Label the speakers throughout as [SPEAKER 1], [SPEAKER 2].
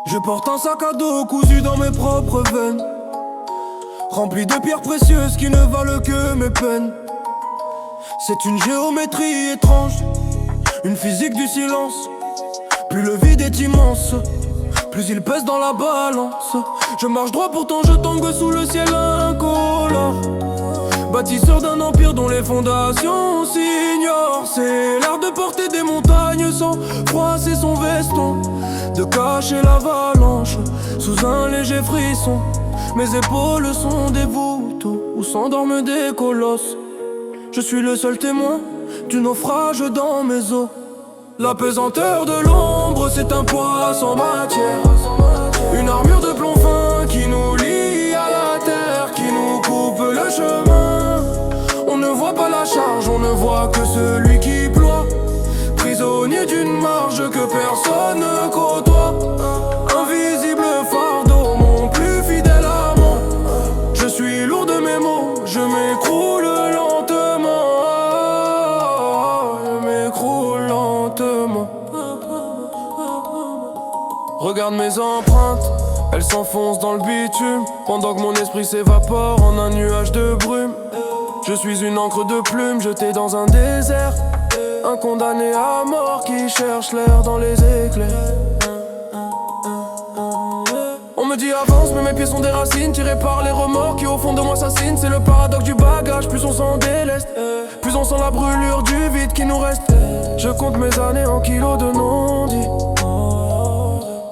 [SPEAKER 1] Je porte un sac à dos cousu dans mes propres veines, rempli de pierres précieuses qui ne valent que mes peines. C'est une géométrie étrange, une physique du silence. Plus le vide est immense, plus il pèse dans la balance. Je marche droit pourtant je tangue sous le ciel incolore, bâtisseur d'un empire dont les fondations s'ignorent. C'est l'art de porter des montagnes sans froisser son veston, de cacher l'avalanche sous un léger frisson. Mes épaules sont des voûtes où s'endorment des colosses. Je suis le seul témoin du naufrage dans mes eaux. La pesanteur de l'ombre, c'est un poids sans matière, une armure de plomb fin qui nous lie à la terre, qui nous coupe le chemin. On ne voit pas la charge, on ne voit que celui qui ploie, prisonnier d'une marge que personne ne côtoie. Invisible fardeau, mon plus fidèle amant. Je suis lourd de mes mots, je m'écroule lentement. Je m'écroule lentement. Regarde mes empreintes, elles s'enfoncent dans le bitume, pendant que mon esprit s'évapore en un nuage de brume. Je suis une encre de plume jetée dans un désert, un condamné à mort qui cherche l'air dans les éclairs. On me dit avance mais mes pieds sont des racines, tirés par les remords qui au fond de moi s'assinent. C'est le paradoxe du bagage, plus on s'en déleste, plus on sent la brûlure du vide qui nous reste. Je compte mes années en kilos de non-dits,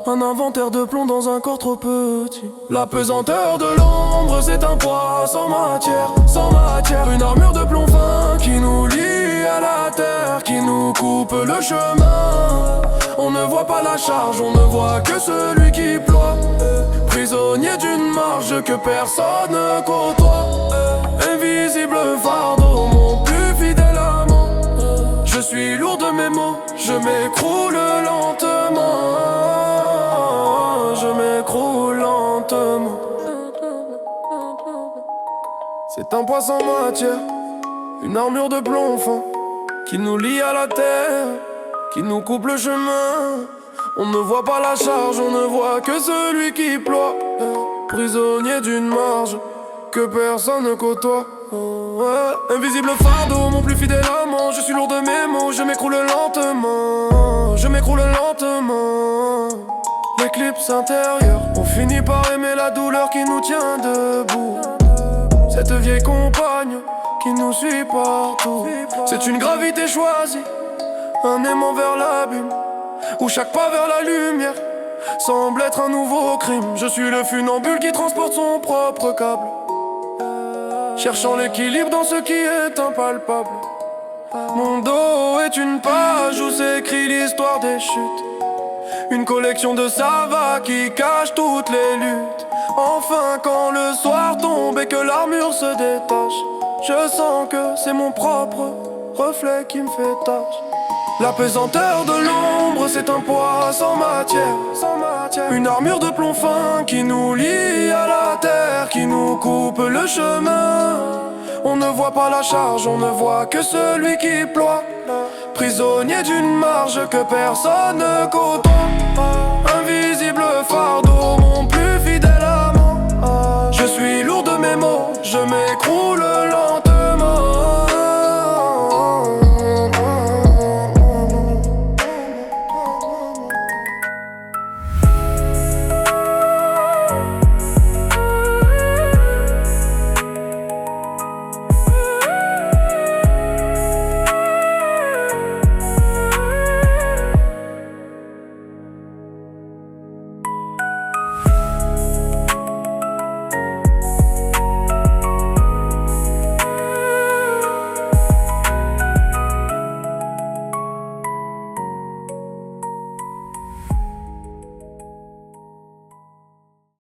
[SPEAKER 1] un inventaire de plomb dans un corps trop petit. La pesanteur de l'ombre, c'est un poids sans matière, sans matière. Une armure de plomb fin qui nous lie à la terre, qui nous coupe le chemin. On ne voit pas la charge, on ne voit que celui qui ploie, prisonnier d'une marge que personne ne côtoie. Invisible fardeau, mon plus fidèle amant. Je suis lourd de mes mots, je m'écroule lentement. Je m'écroule lentement. C'est un poids sans matière, une armure de plomb fin qui nous lie à la terre, qui nous coupe le chemin. On ne voit pas la charge, on ne voit que celui qui ploie, prisonnier d'une marge que personne ne côtoie. Invisible fardeau, mon plus fidèle amant. Je suis lourd de mes mots, je m'écroule lentement. Je m'écroule lentement. L'éclipse intérieure, on finit par aimer la douleur qui nous tient debout. Cette vieille compagne qui nous suit partout. C'est une gravité choisie, un aimant vers l'abîme, où chaque pas vers la lumière semble être un nouveau crime. Je suis le funambule qui transporte son propre câble, cherchant l'équilibre dans ce qui est impalpable. Mon dos est une page où s'écrit l'histoire des chutes, une collection de savas qui cache toutes les luttes. Enfin quand le soir tombe et que l'armure se détache, je sens que c'est mon propre reflet qui me fait tâche. La pesanteur de l'ombre, c'est un poids sans matière, sans matière. Une armure de plomb fin qui nous lie à la terre, qui nous coupe le chemin. On ne voit pas la charge, on ne voit que celui qui ploie, prisonnier d'une marge que personne ne côtoie.